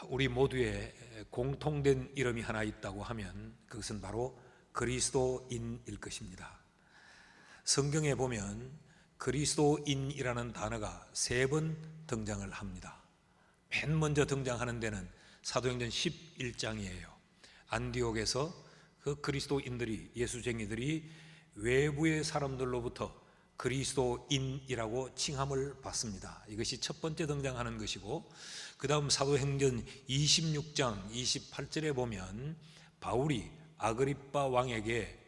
우리 모두의 공통된 이름이 하나 있다고 하면 그것은 바로 그리스도인일 것입니다. 성경에 보면 그리스도인이라는 단어가 3번 등장을 합니다. 맨 먼저 등장하는 데는 사도행전 11장이에요. 안디옥에서 그 그리스도인들이, 예수쟁이들이 외부의 사람들로부터 그리스도인이라고 칭함을 받습니다. 이것이 첫 번째 등장하는 것이고, 그 다음 사도행전 26장 28절에 보면 바울이 아그리빠 왕에게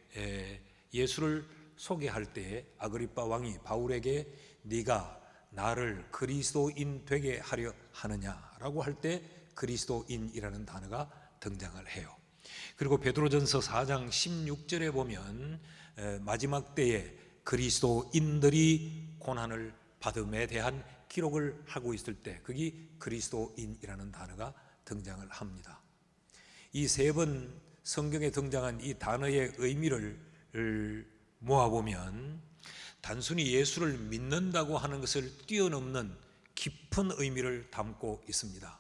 예수를 소개할 때 아그리빠 왕이 바울에게 네가 나를 그리스도인 되게 하려 하느냐라고 할 때 그리스도인이라는 단어가 등장을 해요. 그리고 베드로전서 4장 16절에 보면 마지막 때에 그리스도인들이 고난을 받음에 대한 기록을 하고 있을 때 거기 그리스도인이라는 단어가 등장을 합니다. 이 3번 성경에 등장한 이 단어의 의미를 모아보면 단순히 예수를 믿는다고 하는 것을 뛰어넘는 깊은 의미를 담고 있습니다.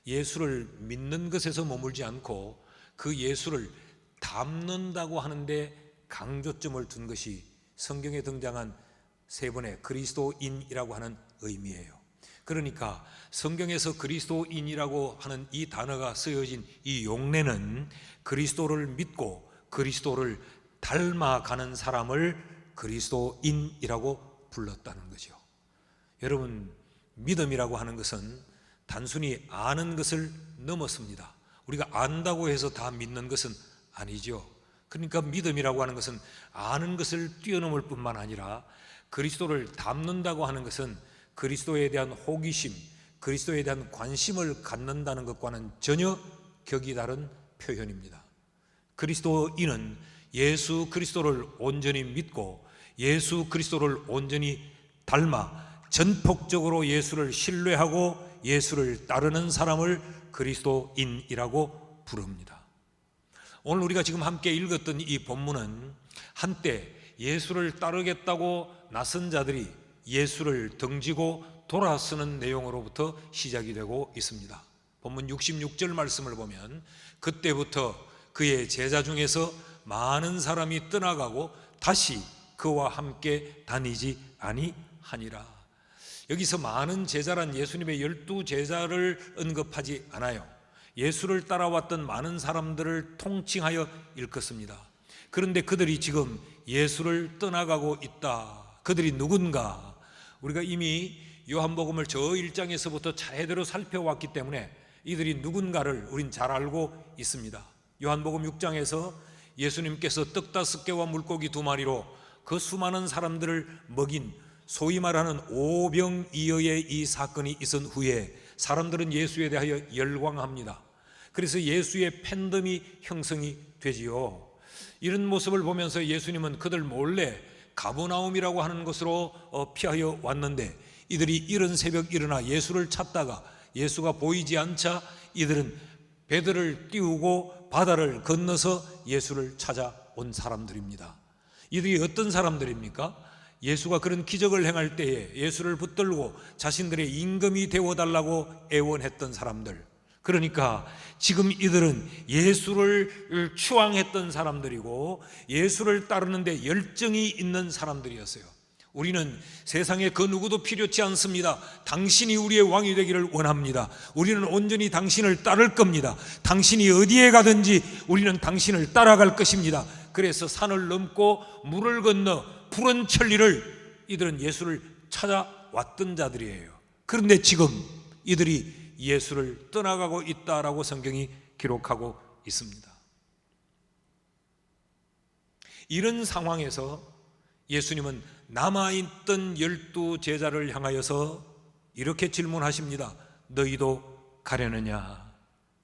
예수를 믿는 것에서 머물지 않고 그 예수를 닮는다고 하는데 강조점을 둔 것이 성경에 등장한 3번의 그리스도인이라고 하는 의미예요. 그러니까 성경에서 그리스도인이라고 하는 이 단어가 쓰여진 이 용례는 그리스도를 믿고 그리스도를 닮아가는 사람을 그리스도인이라고 불렀다는 거죠. 여러분, 믿음이라고 하는 것은 단순히 아는 것을 넘었습니다. 우리가 안다고 해서 다 믿는 것은 아니죠. 그러니까 믿음이라고 하는 것은 아는 것을 뛰어넘을 뿐만 아니라 그리스도를 닮는다고 하는 것은 그리스도에 대한 호기심, 그리스도에 대한 관심을 갖는다는 것과는 전혀 격이 다른 표현입니다. 그리스도인은 예수 그리스도를 온전히 믿고 예수 그리스도를 온전히 닮아 전폭적으로 예수를 신뢰하고 예수를 따르는 사람을 그리스도인이라고 부릅니다. 오늘 우리가 지금 함께 읽었던 이 본문은 한때 예수를 따르겠다고 나선 자들이 예수를 등지고 돌아서는 내용으로부터 시작이 되고 있습니다. 본문 66절 말씀을 보면 그때부터 그의 제자 중에서 많은 사람이 떠나가고 다시 그와 함께 다니지 아니하니라. 여기서 많은 제자란 예수님의 12제자를 언급하지 않아요. 예수를 따라왔던 많은 사람들을 통칭하여 일컫습니다. 그런데 그들이 지금 예수를 떠나가고 있다. 그들이 누군가? 우리가 이미 요한복음을 저 1장에서부터 차례대로 살펴왔기 때문에 이들이 누군가를 우린 잘 알고 있습니다. 요한복음 6장에서 예수님께서 떡 5개와 물고기 2마리로 그 수많은 사람들을 먹인 소위 말하는 오병이어의 이 사건이 있은 후에 사람들은 예수에 대하여 열광합니다. 그래서 예수의 팬덤이 형성이 되지요. 이런 모습을 보면서 예수님은 그들 몰래 가버나움이라고 하는 곳으로 피하여 왔는데 이들이 이른 새벽 일어나 예수를 찾다가 예수가 보이지 않자 이들은 배들을 띄우고 바다를 건너서 예수를 찾아온 사람들입니다. 이들이 어떤 사람들입니까? 예수가 그런 기적을 행할 때에 예수를 붙들고 자신들의 임금이 되어달라고 애원했던 사람들. 그러니까 지금 이들은 예수를 추앙했던 사람들이고 예수를 따르는데 열정이 있는 사람들이었어요. 우리는 세상에 그 누구도 필요치 않습니다. 당신이 우리의 왕이 되기를 원합니다. 우리는 온전히 당신을 따를 겁니다. 당신이 어디에 가든지 우리는 당신을 따라갈 것입니다. 그래서 산을 넘고 물을 건너 푸른 천리를 이들은 예수를 찾아왔던 자들이에요. 그런데 지금 이들이 예수를 떠나가고 있다라고 성경이 기록하고 있습니다. 이런 상황에서 예수님은 남아있던 12제자를 향하여서 이렇게 질문하십니다. 너희도 가려느냐?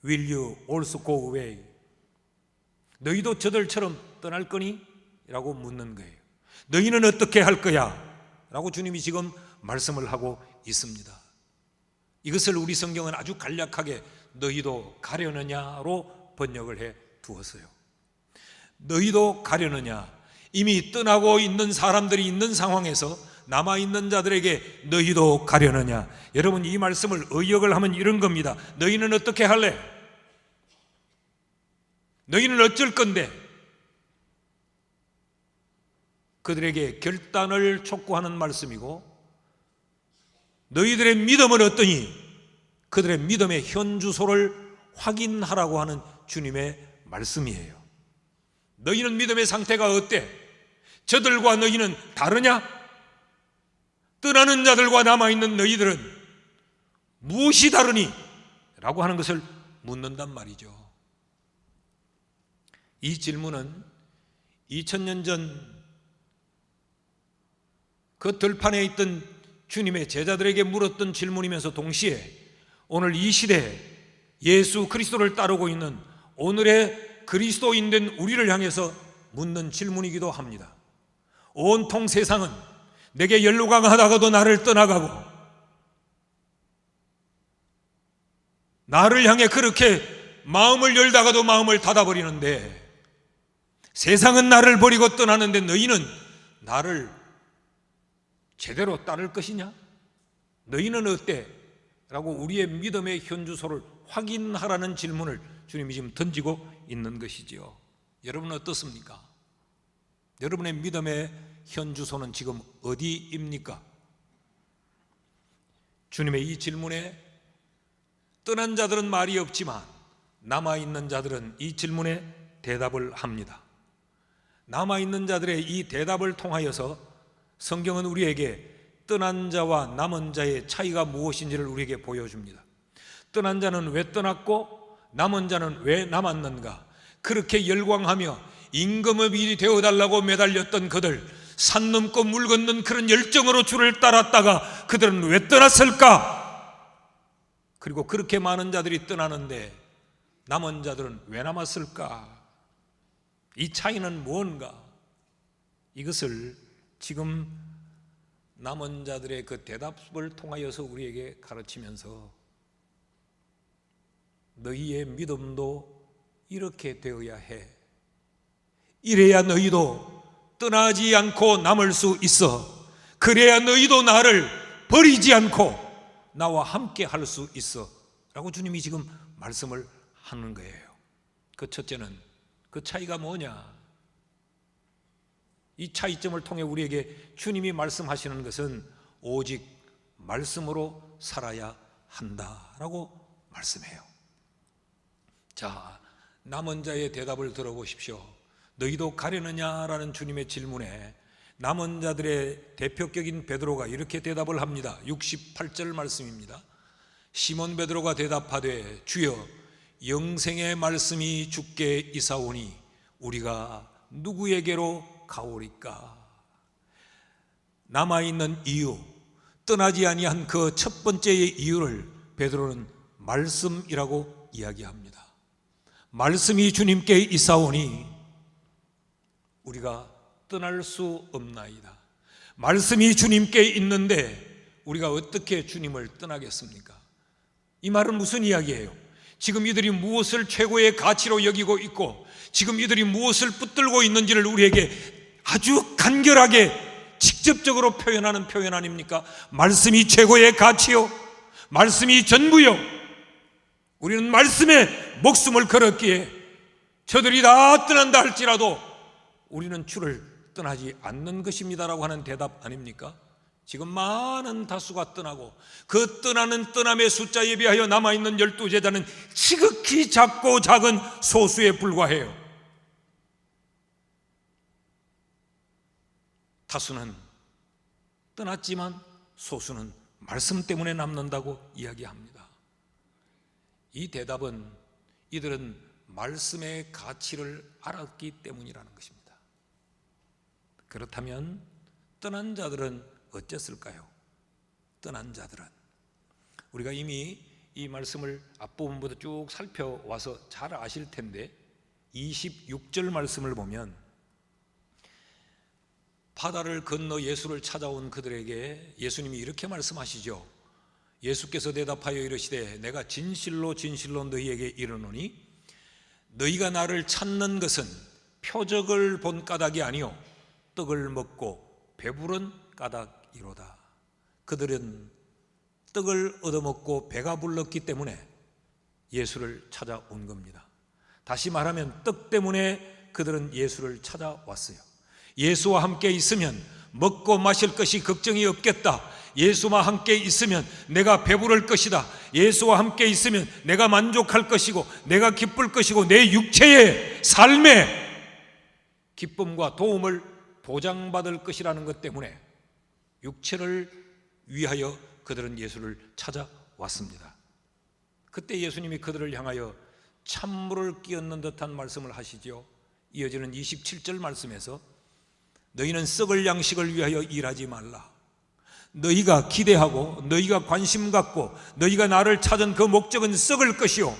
Will you also go away? 너희도 저들처럼 떠날 거니? 라고 묻는 거예요. 너희는 어떻게 할 거야? 라고 주님이 지금 말씀을 하고 있습니다. 이것을 우리 성경은 아주 간략하게 너희도 가려느냐로 번역을 해 두었어요. 너희도 가려느냐? 이미 떠나고 있는 사람들이 있는 상황에서 남아있는 자들에게 너희도 가려느냐? 여러분, 이 말씀을 의역을 하면 이런 겁니다. 너희는 어떻게 할래? 너희는 어쩔 건데? 그들에게 결단을 촉구하는 말씀이고, 너희들의 믿음은 어떠니? 그들의 믿음의 현주소를 확인하라고 하는 주님의 말씀이에요. 너희는 믿음의 상태가 어때? 저들과 너희는 다르냐? 떠나는 자들과 남아있는 너희들은 무엇이 다르니? 라고 하는 것을 묻는단 말이죠. 이 질문은 2000년 전 그 들판에 있던 주님의 제자들에게 물었던 질문이면서 동시에 오늘 이 시대에 예수 그리스도를 따르고 있는 오늘의 그리스도인된 우리를 향해서 묻는 질문이기도 합니다. 온통 세상은 내게 연루강하다가도 나를 떠나가고, 나를 향해 그렇게 마음을 열다가도 마음을 닫아버리는데, 세상은 나를 버리고 떠나는데 너희는 나를 제대로 따를 것이냐? 너희는 어때? 라고 우리의 믿음의 현주소를 확인하라는 질문을 주님이 지금 던지고 있는 것이지요. 여러분은 어떻습니까? 여러분의 믿음의 현주소는 지금 어디입니까? 주님의 이 질문에 떠난 자들은 말이 없지만 남아있는 자들은 이 질문에 대답을 합니다. 남아있는 자들의 이 대답을 통하여서 성경은 우리에게 떠난 자와 남은 자의 차이가 무엇인지를 우리에게 보여줍니다. 떠난 자는 왜 떠났고 남은 자는 왜 남았는가? 그렇게 열광하며 임금업이 되어달라고 매달렸던 그들, 산 넘고 물 걷는 그런 열정으로 주를 따랐다가 그들은 왜 떠났을까? 그리고 그렇게 많은 자들이 떠나는데 남은 자들은 왜 남았을까? 이 차이는 무언가? 이것을 지금 남은 자들의 그 대답을 통하여서 우리에게 가르치면서 너희의 믿음도 이렇게 되어야 해. 이래야 너희도 떠나지 않고 남을 수 있어. 그래야 너희도 나를 버리지 않고 나와 함께 할 수 있어. 라고 주님이 지금 말씀을 하는 거예요. 그 첫째는 그 차이가 뭐냐? 이 차이점을 통해 우리에게 주님이 말씀하시는 것은 오직 말씀으로 살아야 한다라고 말씀해요. 자, 남은 자의 대답을 들어보십시오. 너희도 가려느냐라는 주님의 질문에 남은 자들의 대표격인 베드로가 이렇게 대답을 합니다. 68절 말씀입니다. 시몬 베드로가 대답하되 주여 영생의 말씀이 주께 이사오니 우리가 누구에게로 가오리까? 남아있는 이유, 떠나지 아니한 그 첫 번째의 이유를 베드로는 말씀이라고 이야기합니다. 말씀이 주님께 이사오니 우리가 떠날 수 없나이다. 말씀이 주님께 있는데 우리가 어떻게 주님을 떠나겠습니까? 이 말은 무슨 이야기예요? 지금 이들이 무엇을 최고의 가치로 여기고 있고 지금 이들이 무엇을 붙들고 있는지를 우리에게 아주 간결하게 직접적으로 표현하는 표현 아닙니까? 말씀이 최고의 가치요, 말씀이 전부요. 우리는 말씀에 목숨을 걸었기에 저들이 다 떠난다 할지라도 우리는 주를 떠나지 않는 것입니다라고 하는 대답 아닙니까? 지금 많은 다수가 떠나고 그 떠나는 떠남의 숫자에 비하여 남아있는 12제자는 지극히 작고 작은 소수에 불과해요. 다수는 떠났지만 소수는 말씀 때문에 남는다고 이야기합니다. 이 대답은 이들은 말씀의 가치를 알았기 때문이라는 것입니다. 그렇다면 떠난 자들은 어땠을까요? 떠난 자들은 우리가 이미 이 말씀을 앞부분부터 쭉 살펴와서 잘 아실 텐데 26절 말씀을 보면 바다를 건너 예수를 찾아온 그들에게 예수님이 이렇게 말씀하시죠. 예수께서 대답하여 이르시되 내가 진실로 진실로 너희에게 이르노니 너희가 나를 찾는 것은 표적을 본 까닭이 아니요 떡을 먹고 배부른 까닭 이로다. 그들은 떡을 얻어먹고 배가 불렀기 때문에 예수를 찾아온 겁니다. 다시 말하면 떡 때문에 그들은 예수를 찾아왔어요. 예수와 함께 있으면 먹고 마실 것이 걱정이 없겠다. 예수와 함께 있으면 내가 배부를 것이다. 예수와 함께 있으면 내가 만족할 것이고 내가 기쁠 것이고 내 육체의 삶의 기쁨과 도움을 보장받을 것이라는 것 때문에 육체를 위하여 그들은 예수를 찾아왔습니다. 그때 예수님이 그들을 향하여 찬물을 끼얹는 듯한 말씀을 하시죠. 이어지는 27절 말씀에서 너희는 썩을 양식을 위하여 일하지 말라. 너희가 기대하고 너희가 관심 갖고 너희가 나를 찾은 그 목적은 썩을 것이요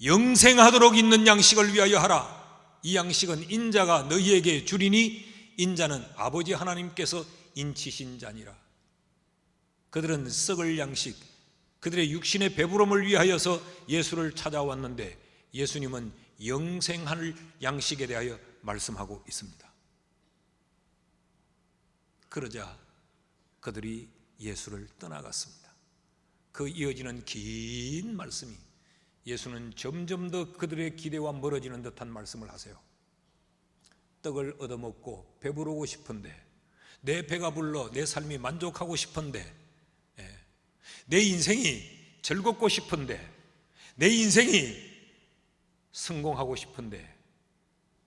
영생하도록 있는 양식을 위하여 하라. 이 양식은 인자가 너희에게 주리니 인자는 아버지 하나님께서 인치신 자니라. 그들은 썩을 양식, 그들의 육신의 배부름을 위하여서 예수를 찾아왔는데 예수님은 영생할 양식에 대하여 말씀하고 있습니다. 그러자 그들이 예수를 떠나갔습니다. 그 이어지는 긴 말씀이 예수는 점점 더 그들의 기대와 멀어지는 듯한 말씀을 하세요. 떡을 얻어먹고 배부르고 싶은데, 내 배가 불러 내 삶이 만족하고 싶은데, 내 인생이 즐겁고 싶은데, 내 인생이 성공하고 싶은데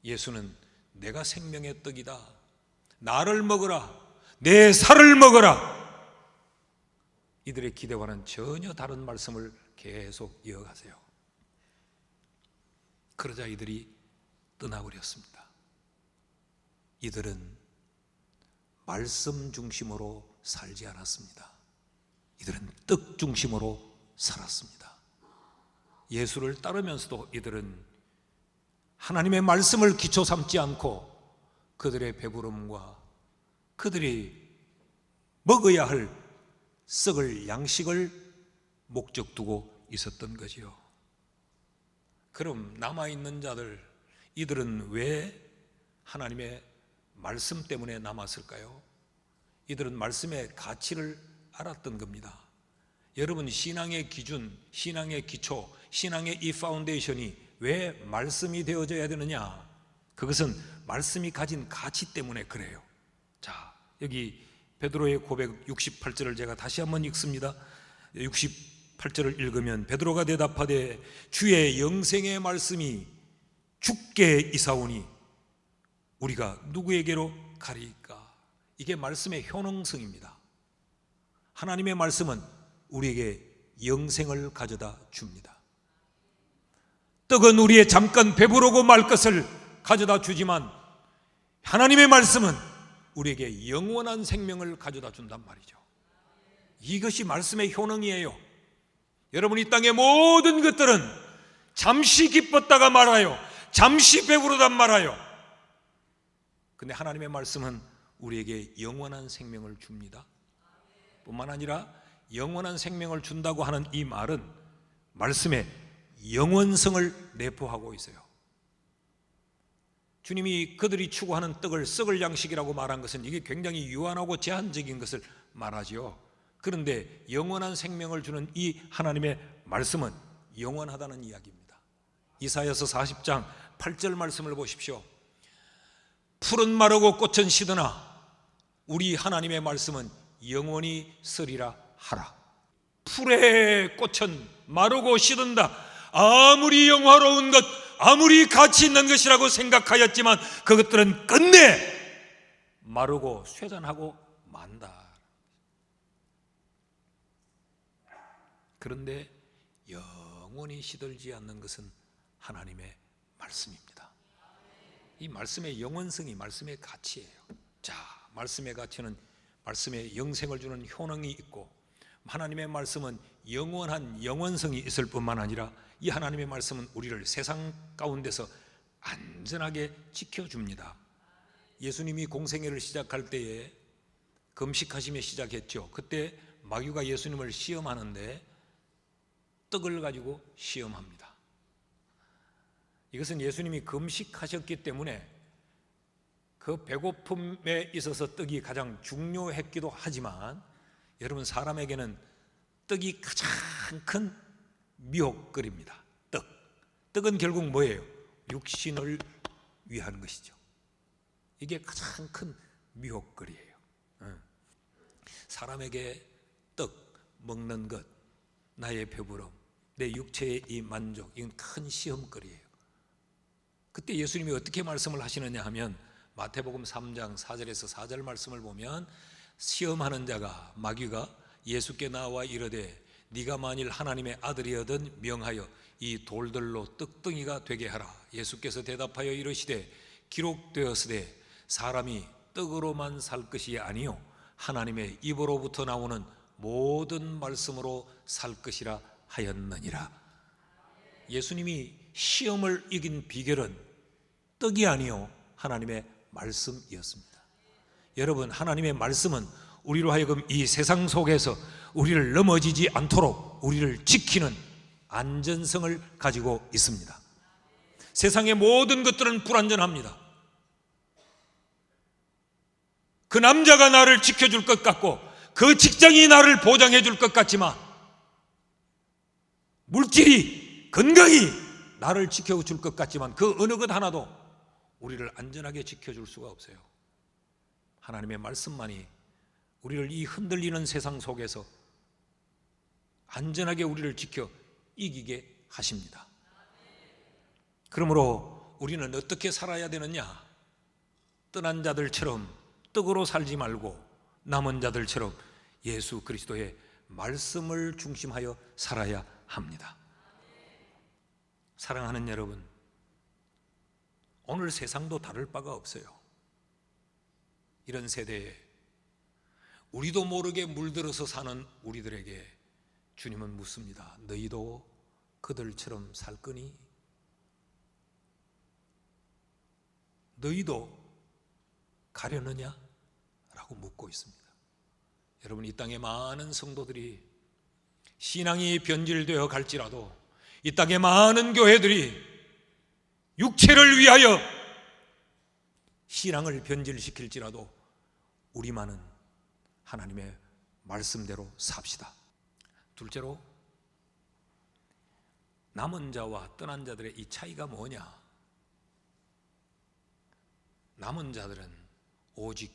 예수는 내가 생명의 떡이다. 나를 먹으라. 내 살을 먹어라. 이들의 기대와는 전혀 다른 말씀을 계속 이어가세요. 그러자 이들이 떠나버렸습니다. 이들은 말씀 중심으로 살지 않았습니다. 이들은 떡 중심으로 살았습니다. 예수를 따르면서도 이들은 하나님의 말씀을 기초 삼지 않고 그들의 배부름과 그들이 먹어야 할 썩을 양식을 목적 두고 있었던 거지요. 그럼 남아있는 자들, 이들은 왜 하나님의 말씀 때문에 남았을까요? 이들은 말씀의 가치를 알았던 겁니다. 여러분, 신앙의 기준, 신앙의 기초, 신앙의 이 파운데이션이 왜 말씀이 되어져야 되느냐? 그것은 말씀이 가진 가치 때문에 그래요. 자, 여기 베드로의 고백 68절을 제가 다시 한번 읽습니다. 68절을 읽으면 베드로가 대답하되 주의 영생의 말씀이 주께 이사오니 우리가 누구에게로 가리까? 이게 말씀의 효능성입니다. 하나님의 말씀은 우리에게 영생을 가져다 줍니다. 떡은 우리의 잠깐 배부르고 말 것을 가져다 주지만 하나님의 말씀은 우리에게 영원한 생명을 가져다 준단 말이죠. 이것이 말씀의 효능이에요. 여러분, 이 땅의 모든 것들은 잠시 기뻤다가 말아요. 잠시 배부르다 말아요. 근데 하나님의 말씀은 우리에게 영원한 생명을 줍니다. 뿐만 아니라 영원한 생명을 준다고 하는 이 말은 말씀의 영원성을 내포하고 있어요. 주님이 그들이 추구하는 떡을 썩을 양식이라고 말한 것은 이게 굉장히 유한하고 제한적인 것을 말하지요. 그런데 영원한 생명을 주는 이 하나님의 말씀은 영원하다는 이야기입니다. 이사야서 40장 8절 말씀을 보십시오. 풀은 마르고 꽃은 시드나 우리 하나님의 말씀은 영원히 서리라 하라. 풀의 꽃은 마르고 시든다. 아무리 영화로운 것, 아무리 가치 있는 것이라고 생각하였지만 그것들은 끝내 마르고 쇠잔하고 만다. 그런데 영원히 시들지 않는 것은 하나님의 말씀입니다. 이 말씀의 영원성이 말씀의 가치예요. 자, 말씀의 가치는 말씀의 영생을 주는 효능이 있고 하나님의 말씀은 영원한 영원성이 있을 뿐만 아니라 이 하나님의 말씀은 우리를 세상 가운데서 안전하게 지켜줍니다. 예수님이 공생애를 시작할 때에 금식하시며 시작했죠. 그때 마귀가 예수님을 시험하는데 떡을 가지고 시험합니다. 이것은 예수님이 금식하셨기 때문에 그 배고픔에 있어서 떡이 가장 중요했기도 하지만 여러분, 사람에게는 떡이 가장 큰 미혹거리입니다. 떡은 결국 뭐예요? 육신을 위한 것이죠. 이게 가장 큰 미혹거리예요. 사람에게 떡 먹는 것, 나의 배부름, 내 육체의 이 만족, 이건 큰 시험거리예요. 그때 예수님이 어떻게 말씀을 하시느냐 하면 마태복음 3장 4절에서 4절 말씀을 보면 시험하는 자가, 마귀가 예수께 나와 이르되 네가 만일 하나님의 아들이거든 명하여 이 돌들로 떡덩이가 되게 하라. 예수께서 대답하여 이르시되 기록되었으되 사람이 떡으로만 살 것이 아니요 하나님의 입으로부터 나오는 모든 말씀으로 살 것이라 하였느니라. 예수님이 시험을 이긴 비결은 떡이 아니요 하나님의 말씀이었습니다. 여러분, 하나님의 말씀은 우리로 하여금 이 세상 속에서 우리를 넘어지지 않도록 우리를 지키는 안전성을 가지고 있습니다. 세상의 모든 것들은 불안전합니다. 그 남자가 나를 지켜줄 것 같고 그 직장이 나를 보장해 줄 것 같지만 물질이 건강이 나를 지켜줄 것 같지만 그 어느 것 하나도 우리를 안전하게 지켜줄 수가 없어요. 하나님의 말씀만이 우리를 이 흔들리는 세상 속에서 안전하게 우리를 지켜 이기게 하십니다. 그러므로 우리는 어떻게 살아야 되느냐? 떠난 자들처럼 떡으로 살지 말고 남은 자들처럼 예수 그리스도의 말씀을 중심하여 살아야 합니다. 사랑하는 여러분, 오늘 세상도 다를 바가 없어요. 이런 세대에 우리도 모르게 물들어서 사는 우리들에게 주님은 묻습니다. 너희도 그들처럼 살 거니? 너희도 가려느냐? 라고 묻고 있습니다. 여러분, 이 땅에 많은 성도들이 신앙이 변질되어 갈지라도, 이 땅에 많은 교회들이 육체를 위하여 신앙을 변질시킬지라도 우리만은 하나님의 말씀대로 삽시다. 둘째로, 남은 자와 떠난 자들의 이 차이가 뭐냐? 남은 자들은 오직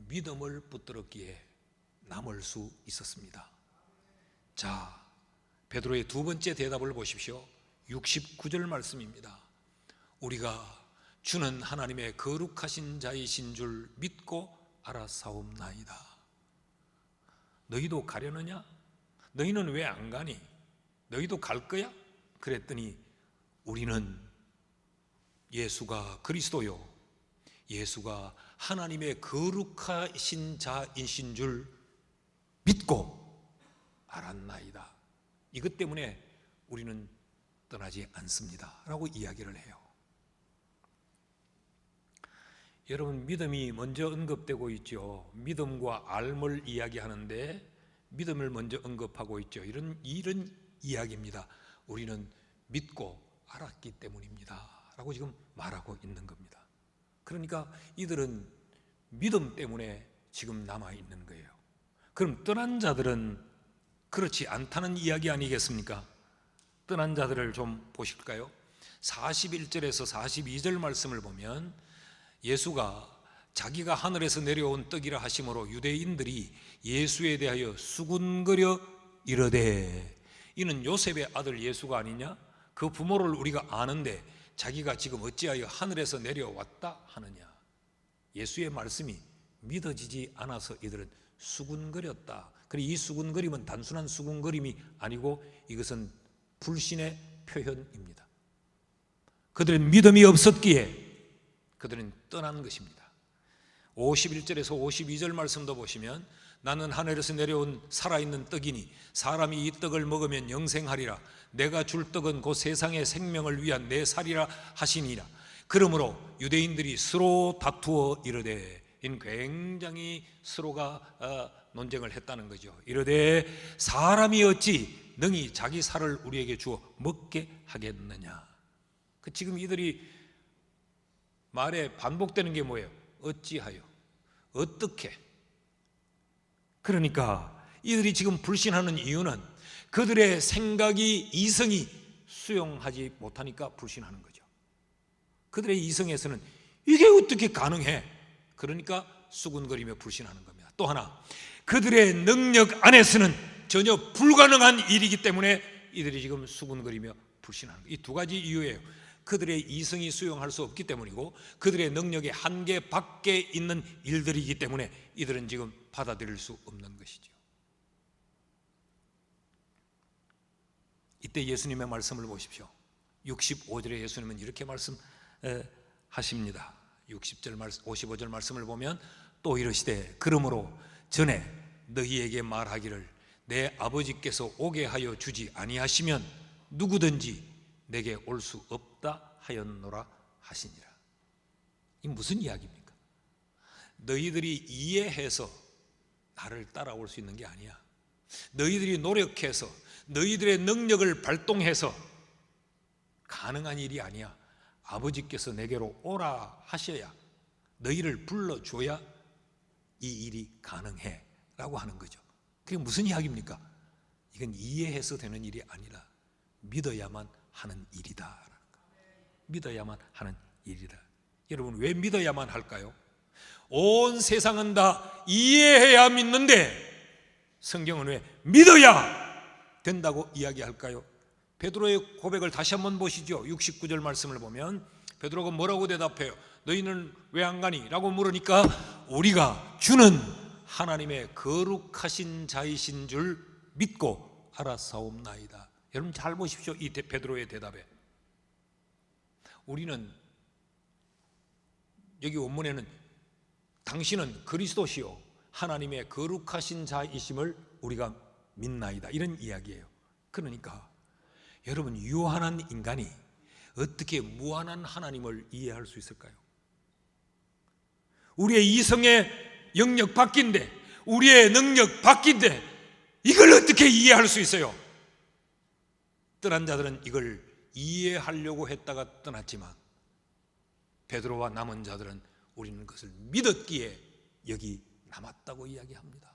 믿음을 붙들었기에 남을 수 있었습니다. 자, 베드로의 두 번째 대답을 보십시오. 69절 말씀입니다. 우리가 주는 하나님의 거룩하신 자이신 줄 믿고 알아사옵나이다. 너희도 가려느냐? 너희는 왜 안 가니? 너희도 갈 거야? 그랬더니 우리는 예수가 그리스도요, 예수가 하나님의 거룩하신 자이신 줄 믿고 알았나이다. 이것 때문에 우리는 떠나지 않습니다 라고 이야기를 해요. 여러분, 믿음이 먼저 언급되고 있죠. 믿음과 알을 이야기하는데 믿음을 먼저 언급하고 있죠. 이런 이야기입니다. 우리는 믿고 알았기 때문입니다 라고 지금 말하고 있는 겁니다. 그러니까 이들은 믿음 때문에 지금 남아있는 거예요. 그럼 떠난 자들은 그렇지 않다는 이야기 아니겠습니까? 떠난 자들을 좀 보실까요? 41절에서 42절 말씀을 보면 예수가 자기가 하늘에서 내려온 떡이라 하심으로 유대인들이 예수에 대하여 수군거려 이르되, 이는 요셉의 아들 예수가 아니냐? 그 부모를 우리가 아는데 자기가 지금 어찌하여 하늘에서 내려왔다 하느냐? 예수의 말씀이 믿어지지 않아서 이들은 수군거렸다. 그리고 이 수군거림은 단순한 수군거림이 아니고 이것은 불신의 표현입니다. 그들은 믿음이 없었기에 그들은 떠난 것입니다. 51절에서 52절 말씀도 보시면 나는 하늘에서 내려온 살아있는 떡이니 사람이 이 떡을 먹으면 영생하리라. 내가 줄 떡은 곧 세상의 생명을 위한 내 살이라 하시니라. 그러므로 유대인들이 서로 다투어 이르되, 이는 굉장히 서로가 논쟁을 했다는 거죠. 이르되 사람이 어찌 능히 자기 살을 우리에게 주어 먹게 하겠느냐. 지금 이들이 말에 반복되는 게 뭐예요? 어찌하여? 어떻게? 그러니까 이들이 지금 불신하는 이유는 그들의 생각이, 이성이 수용하지 못하니까 불신하는 거죠. 그들의 이성에서는 이게 어떻게 가능해? 그러니까 수군거리며 불신하는 겁니다. 또 하나, 그들의 능력 안에서는 전혀 불가능한 일이기 때문에 이들이 지금 수군거리며 불신하는 거예요. 이 두 가지 이유예요. 그들의 이성이 수용할 수 없기 때문이고, 그들의 능력의 한계 밖에 있는 일들이기 때문에 이들은 지금 받아들일 수 없는 것이죠. 이때 예수님의 말씀을 보십시오. 65절에 예수님은 이렇게 말씀하십니다. 60절 말씀, 55절 말씀을 보면 또 이르시되 그러므로 전에 너희에게 말하기를 내 아버지께서 오게 하여 주지 아니하시면 누구든지 내게 올 수 없다 하였노라 하시니라. 이 무슨 이야기입니까? 너희들이 이해해서 나를 따라올 수 있는 게 아니야. 너희들이 노력해서 너희들의 능력을 발동해서 가능한 일이 아니야. 아버지께서 내게로 오라 하셔야, 너희를 불러줘야 이 일이 가능해 라고 하는 거죠. 그게 무슨 이야기입니까? 이건 이해해서 되는 일이 아니라 믿어야만 하는 일이다. 믿어야만 하는 일이다. 여러분, 왜 믿어야만 할까요? 온 세상은 다 이해해야 믿는데 성경은 왜 믿어야 된다고 이야기할까요? 베드로의 고백을 다시 한번 보시죠. 69절 말씀을 보면 베드로가 뭐라고 대답해요? 너희는 왜 안 가니? 라고 물으니까 우리가 주는 하나님의 거룩하신 자이신 줄 믿고 알아사옵나이다. 여러분 잘 보십시오. 이 베드로의 대답에 우리는, 여기 원문에는 당신은 그리스도시요 하나님의 거룩하신 자이심을 우리가 믿나이다, 이런 이야기예요. 그러니까 여러분, 유한한 인간이 어떻게 무한한 하나님을 이해할 수 있을까요? 우리의 이성의 영역 밖인데, 우리의 능력 밖인데 이걸 어떻게 이해할 수 있어요? 떠난 자들은 이걸 이해하려고 했다가 떠났지만 베드로와 남은 자들은 우리는 그것을 믿었기에 여기 남았다고 이야기합니다.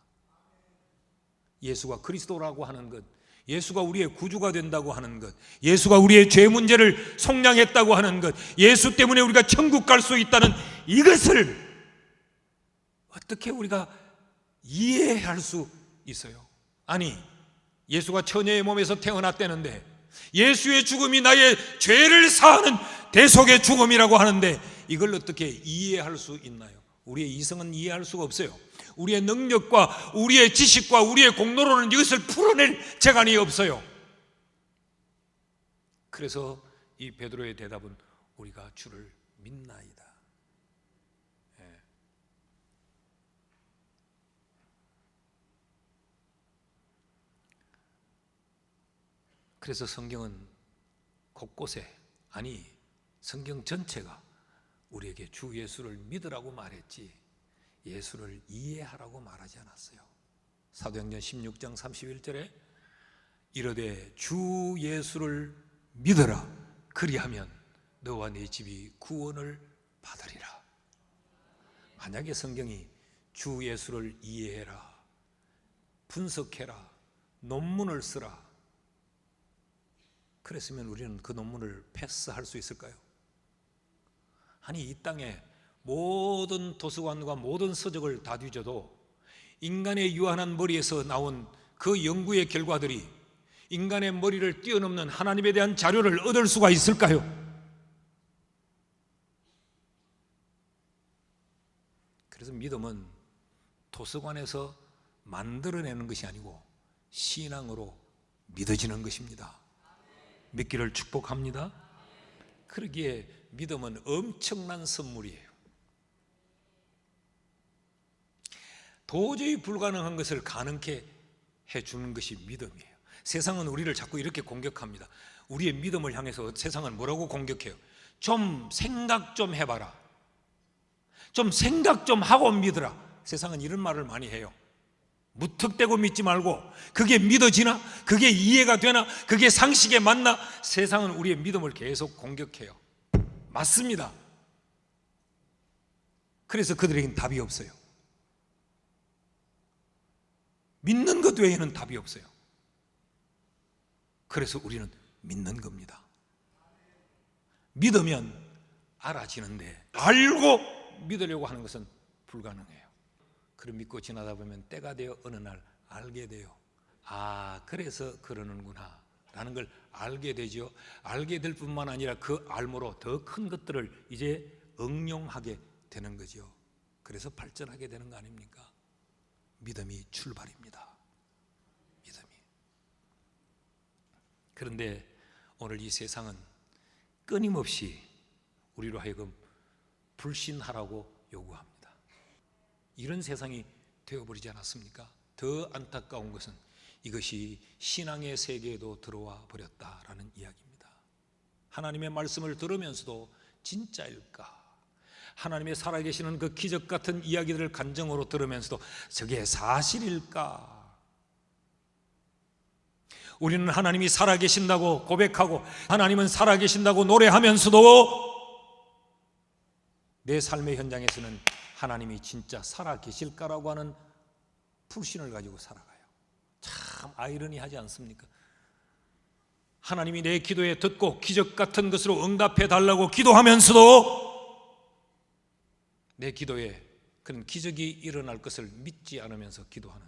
예수가 그리스도라고 하는 것, 예수가 우리의 구주가 된다고 하는 것, 예수가 우리의 죄 문제를 속량했다고 하는 것, 예수 때문에 우리가 천국 갈 수 있다는 이것을 어떻게 우리가 이해할 수 있어요? 아니, 예수가 처녀의 몸에서 태어났다는데 예수의 죽음이 나의 죄를 사하는 대속의 죽음이라고 하는데 이걸 어떻게 이해할 수 있나요? 우리의 이성은 이해할 수가 없어요. 우리의 능력과 우리의 지식과 우리의 공로로는 이것을 풀어낼 재간이 없어요. 그래서 이 베드로의 대답은 우리가 주를 믿나이다. 그래서 성경은 곳곳에, 아니 성경 전체가 우리에게 주 예수를 믿으라고 말했지 예수를 이해하라고 말하지 않았어요. 사도행전 16장 31절에 이르되 주 예수를 믿어라, 그리하면 너와 네 집이 구원을 받으리라. 만약에 성경이 주 예수를 이해해라, 분석해라, 논문을 쓰라 그랬으면 우리는 그 논문을 패스할 수 있을까요? 아니, 이 땅에 모든 도서관과 모든 서적을 다 뒤져도 인간의 유한한 머리에서 나온 그 연구의 결과들이 인간의 머리를 뛰어넘는 하나님에 대한 자료를 얻을 수가 있을까요? 그래서 믿음은 도서관에서 만들어내는 것이 아니고 신앙으로 믿어지는 것입니다. 믿기를 축복합니다. 그러기에 믿음은 엄청난 선물이에요. 도저히 불가능한 것을 가능케 해주는 것이 믿음이에요. 세상은 우리를 자꾸 이렇게 공격합니다. 우리의 믿음을 향해서 세상은 뭐라고 공격해요? 좀 생각 좀 해봐라, 좀 생각 좀 하고 믿으라. 세상은 이런 말을 많이 해요. 무턱대고 믿지 말고, 그게 믿어지나? 그게 이해가 되나? 그게 상식에 맞나? 세상은 우리의 믿음을 계속 공격해요. 맞습니다. 그래서 그들에겐 답이 없어요. 믿는 것 외에는 답이 없어요. 그래서 우리는 믿는 겁니다. 믿으면 알아지는데 알고 믿으려고 하는 것은 불가능해요. 그럼 믿고 지나다 보면 때가 되어 어느 날 알게 돼요. 아, 그래서 그러는구나 라는 걸 알게 되죠. 알게 될 뿐만 아니라 그 알므로 더 큰 것들을 이제 응용하게 되는 거죠. 그래서 발전하게 되는 거 아닙니까? 믿음이 출발입니다. 믿음이. 그런데 오늘 이 세상은 끊임없이 우리로 하여금 불신하라고 요구합니다. 이런 세상이 되어버리지 않았습니까? 더 안타까운 것은 이것이 신앙의 세계에도 들어와 버렸다라는 이야기입니다. 하나님의 말씀을 들으면서도 진짜일까? 하나님의 살아계시는 그 기적 같은 이야기들을 간증으로 들으면서도 저게 사실일까? 우리는 하나님이 살아계신다고 고백하고 하나님은 살아계신다고 노래하면서도 내 삶의 현장에서는 하나님이 진짜 살아계실까라고 하는 불신을 가지고 살아가요. 참 아이러니하지 않습니까? 하나님이 내 기도에 듣고 기적 같은 것으로 응답해 달라고 기도하면서도 내 기도에 그런 기적이 일어날 것을 믿지 않으면서 기도하는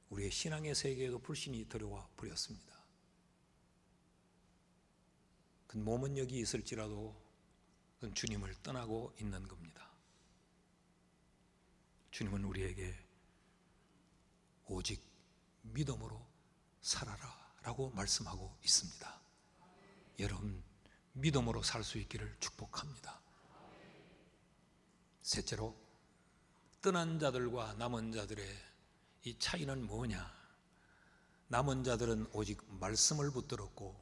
우리의 신앙의 세계에도 불신이 들어와 버렸습니다. 그 몸은 여기 있을지라도 그건 주님을 떠나고 있는 겁니다. 주님은 우리에게 오직 믿음으로 살아라 라고 말씀하고 있습니다. 여러분, 믿음으로 살 수 있기를 축복합니다. 셋째로, 떠난 자들과 남은 자들의 이 차이는 뭐냐? 남은 자들은 오직 말씀을 붙들었고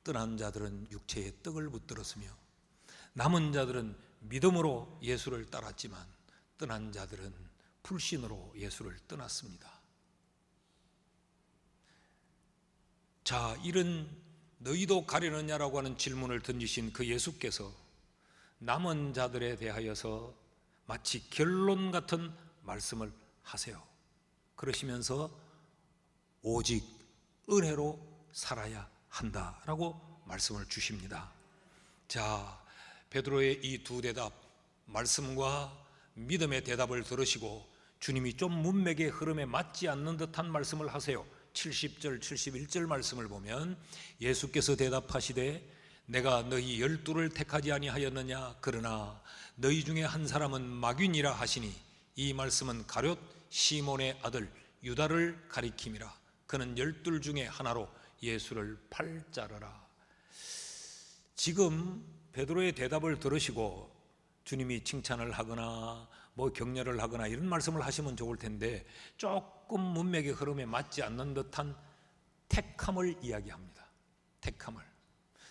떠난 자들은 육체의 떡을 붙들었으며 남은 자들은 믿음으로 예수를 따랐지만 떠난 자들은 불신으로 예수를 떠났습니다. 자, 이런 너희도 가려느냐라고 하는 질문을 던지신 그 예수께서 남은 자들에 대하여서 마치 결론 같은 말씀을 하세요. 그러시면서 오직 은혜로 살아야 한다라고 말씀을 주십니다. 자, 베드로의 이 두 대답, 말씀과 믿음의 대답을 들으시고 주님이 좀 문맥의 흐름에 맞지 않는 듯한 말씀을 하세요. 70절, 71절 말씀을 보면 예수께서 대답하시되 내가 너희 12를 택하지 아니하였느냐? 그러나 너희 중에 한 사람은 마귀니라 하시니 이 말씀은 가룟 시몬의 아들 유다를 가리킴이라. 그는 12 중에 하나로 예수를 팔자르라. 지금 베드로의 대답을 들으시고 주님이 칭찬을 하거나 뭐 격려를 하거나 이런 말씀을 하시면 좋을 텐데 조금 문맥의 흐름에 맞지 않는 듯한 택함을 이야기합니다. 택함을.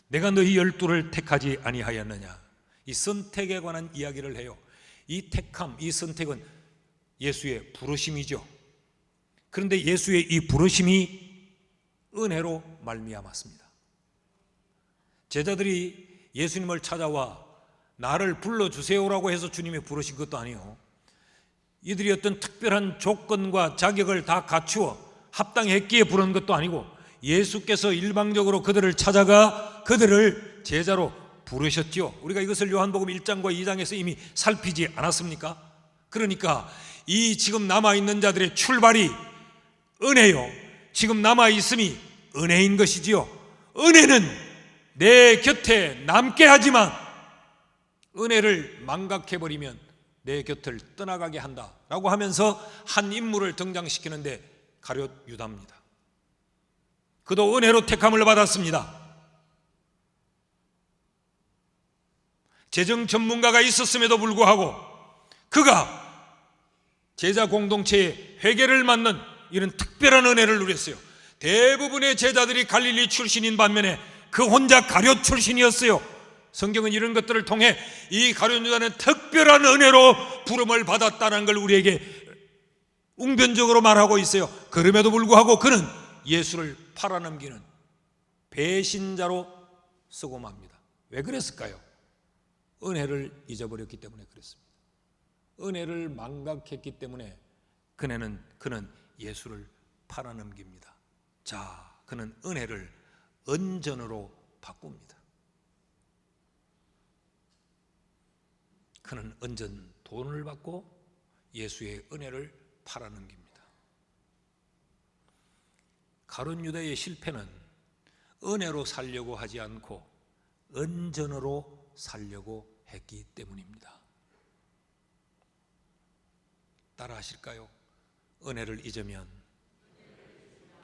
내가 너희 12를 택하지 아니하였느냐? 이 선택에 관한 이야기를 해요. 이 택함, 이 선택은 예수의 부르심이죠. 그런데 예수의 이 부르심이 은혜로 말미암았습니다. 제자들이 예수님을 찾아와 나를 불러주세요라고 해서 주님이 부르신 것도 아니에요. 이들이 어떤 특별한 조건과 자격을 다 갖추어 합당했기에 부른 것도 아니고 예수께서 일방적으로 그들을 찾아가 그들을 제자로 부르셨지요. 우리가 이것을 요한복음 1장과 2장에서 이미 살피지 않았습니까? 그러니까 이 지금 남아있는 자들의 출발이 은혜요, 지금 남아있음이 은혜인 것이지요. 은혜는 내 곁에 남게 하지만 은혜를 망각해버리면 내 곁을 떠나가게 한다라고 하면서 한 인물을 등장시키는데 가룟 유다입니다. 그도 은혜로 택함을 받았습니다. 재정 전문가가 있었음에도 불구하고 그가 제자 공동체의 회개를 맡는 이런 특별한 은혜를 누렸어요. 대부분의 제자들이 갈릴리 출신인 반면에 그 혼자 가룟 출신이었어요. 성경은 이런 것들을 통해 이 가룟 유다는 특별한 은혜로 부름을 받았다는 걸 우리에게 웅변적으로 말하고 있어요. 그럼에도 불구하고 그는 예수를 팔아넘기는 배신자로 쓰고 맙니다. 왜 그랬을까요? 은혜를 잊어버렸기 때문에 그랬습니다. 은혜를 망각했기 때문에 그는 예수를 팔아넘깁니다. 자, 그는 은혜를 은전으로 바꿉니다. 그는 은전 돈을 받고 예수의 은혜를 팔아넘깁니다. 가룟 유다의 실패는 은혜로 살려고 하지 않고 은전으로 살려고 했기 때문입니다. 따라 하실까요? 은혜를 잊으면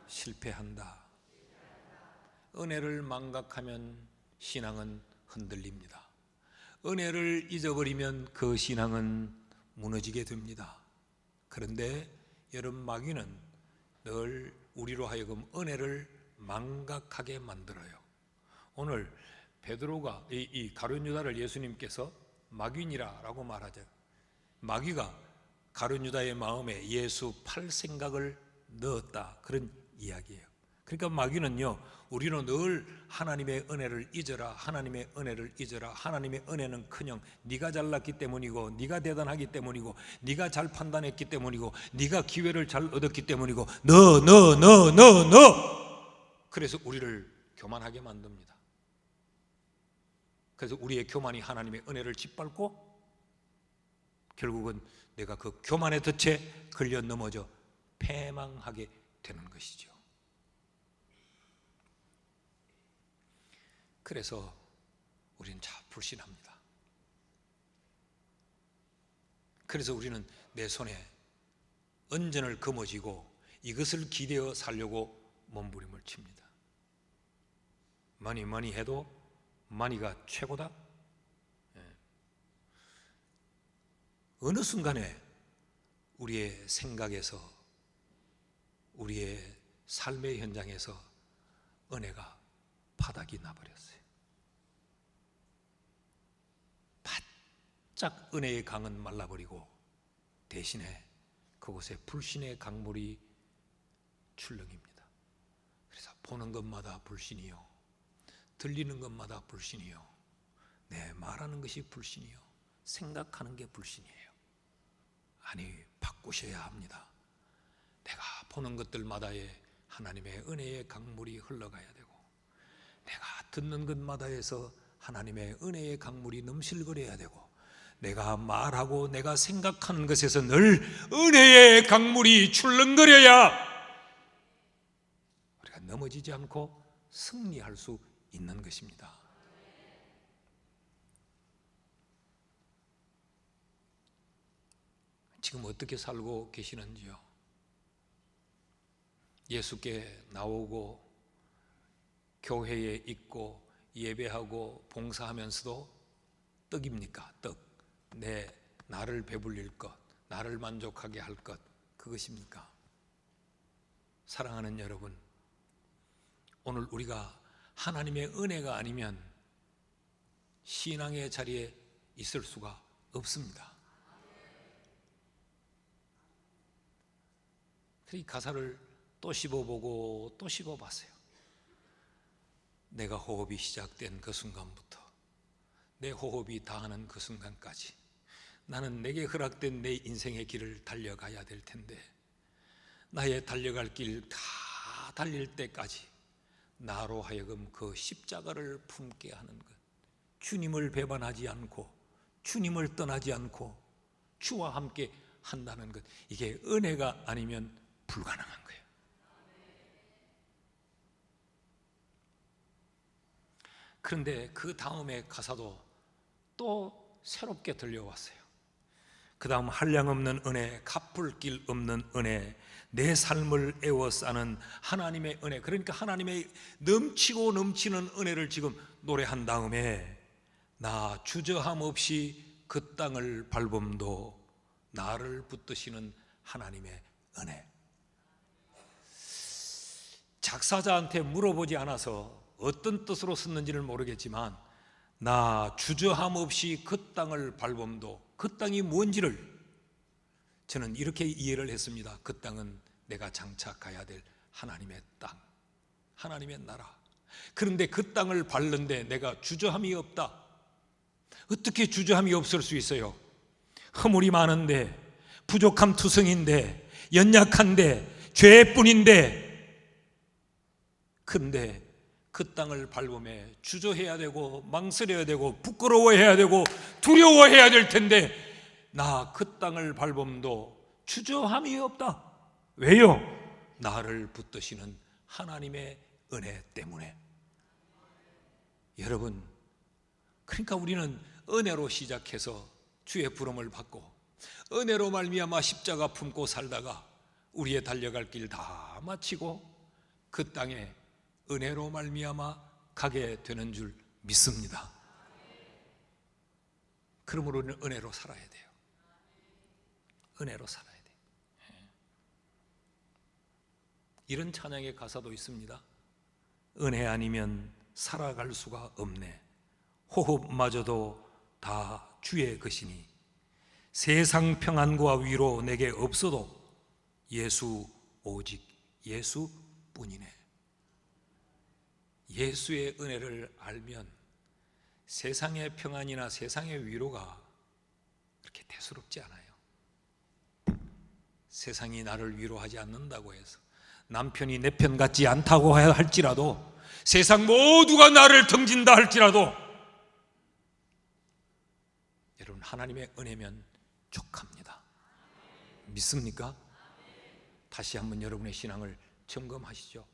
실패한다. 은혜를 망각하면 신앙은 흔들립니다. 은혜를 잊어버리면 그 신앙은 무너지게 됩니다. 그런데 여러분, 마귀는 늘 우리로 하여금 은혜를 망각하게 만들어요. 오늘 베드로가 이 가룟 유다를 예수님께서 마귀니라라고 말하죠. 마귀가 가룟 유다의 마음에 예수 팔 생각을 넣었다, 그런 이야기예요. 그러니까 마귀는요, 우리는 늘 하나님의 은혜를 잊어라, 하나님의 은혜를 잊어라. 하나님의 은혜는 그냥 네가 잘났기 때문이고, 네가 대단하기 때문이고, 네가 잘 판단했기 때문이고, 네가 기회를 잘 얻었기 때문이고, 그래서 우리를 교만하게 만듭니다. 그래서 우리의 교만이 하나님의 은혜를 짓밟고 결국은 내가 그 교만의 덫에 걸려 넘어져 패망하게 되는 것이죠. 그래서 우리는 불신합니다. 그래서 우리는 내 손에 은전을 거머쥐고 이것을 기대어 살려고 몸부림을 칩니다. 뭐니 해도 마니가 최고다. 어느 순간에 우리의 생각에서, 우리의 삶의 현장에서 은혜가 바닥이 나버렸어요. 바짝 은혜의 강은 말라버리고 대신에 그곳에 불신의 강물이 출렁입니다. 그래서 보는 것마다 불신이요, 들리는 것마다 불신이요, 내 말하는 것이 불신이요, 생각하는 게 불신이에요. 아니, 바꾸셔야 합니다. 내가 보는 것들마다에 하나님의 은혜의 강물이 흘러가야 되고, 내가 듣는 것마다에서 하나님의 은혜의 강물이 넘실거려야 되고, 내가 말하고 내가 생각하는 것에서 늘 은혜의 강물이 출렁거려야 우리가 넘어지지 않고 승리할 수 있는 것입니다. 지금 어떻게 살고 계시는지요? 예수께 나오고 교회에 있고 예배하고 봉사하면서도 떡입니까? 떡. 나를 배불릴 것, 나를 만족하게 할 것, 그것입니까? 사랑하는 여러분, 오늘 우리가 하나님의 은혜가 아니면 신앙의 자리에 있을 수가 없습니다. 이 가사를 또 씹어보고 또 씹어봤어요. 내가 호흡이 시작된 그 순간부터 내 호흡이 다하는 그 순간까지 나는 내게 허락된 내 인생의 길을 달려가야 될 텐데, 나의 달려갈 길 다 달릴 때까지 나로 하여금 그 십자가를 품게 하는 것, 주님을 배반하지 않고 주님을 떠나지 않고 주와 함께 한다는 것, 이게 은혜가 아니면 불가능한 거예요. 그런데 그 다음에 가사도 또 새롭게 들려왔어요. 그 다음 한량없는 은혜, 갚을 길 없는 은혜, 내 삶을 애워싸는 하나님의 은혜, 그러니까 하나님의 넘치고 넘치는 은혜를 지금 노래한 다음에 나 주저함 없이 그 땅을 밟음도 나를 붙드시는 하나님의 은혜. 작사자한테 물어보지 않아서 어떤 뜻으로 썼는지를 모르겠지만, 나 주저함 없이 그 땅을 밟음도, 그 땅이 뭔지를 저는 이렇게 이해를 했습니다. 그 땅은 내가 장착해야 될 하나님의 땅, 하나님의 나라. 그런데 그 땅을 밟는데 내가 주저함이 없다. 어떻게 주저함이 없을 수 있어요? 허물이 많은데, 부족함 투성인데, 연약한데, 죄뿐인데, 근데 그 땅을 밟으며 주저해야 되고 망설여야 되고 부끄러워해야 되고 두려워해야 될 텐데, 나 그 땅을 밟음도 주저함이 없다. 왜요? 나를 붙드시는 하나님의 은혜 때문에. 여러분, 그러니까 우리는 은혜로 시작해서 주의 부름을 받고 은혜로 말미암아 십자가 품고 살다가 우리의 달려갈 길 다 마치고 그 땅에 은혜로 말미암아 가게 되는 줄 믿습니다. 그러므로 우리는 은혜로 살아야 돼요. 은혜로 살아야 돼요. 이런 찬양의 가사도 있습니다. 은혜 아니면 살아갈 수가 없네. 호흡마저도 다 주의 것이니 세상 평안과 위로 내게 없어도 예수, 오직 예수뿐이네. 예수의 은혜를 알면 세상의 평안이나 세상의 위로가 그렇게 대수롭지 않아요. 세상이 나를 위로하지 않는다고 해서, 남편이 내 편 같지 않다고 할지라도, 세상 모두가 나를 등진다 할지라도, 여러분, 하나님의 은혜면 족합니다. 믿습니까? 다시 한번 여러분의 신앙을 점검하시죠.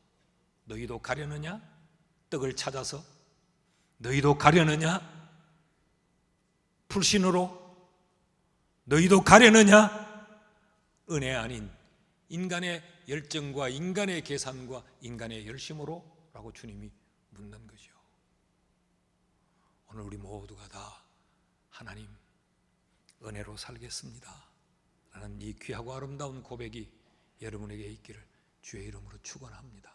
너희도 가려느냐? 떡을 찾아서? 너희도 가려느냐? 불신으로? 너희도 가려느냐? 은혜 아닌 인간의 열정과 인간의 계산과 인간의 열심으로? 라고 주님이 묻는 거죠. 오늘 우리 모두가 다 하나님 은혜로 살겠습니다 라는 이 귀하고 아름다운 고백이 여러분에게 있기를 주의 이름으로 축원합니다.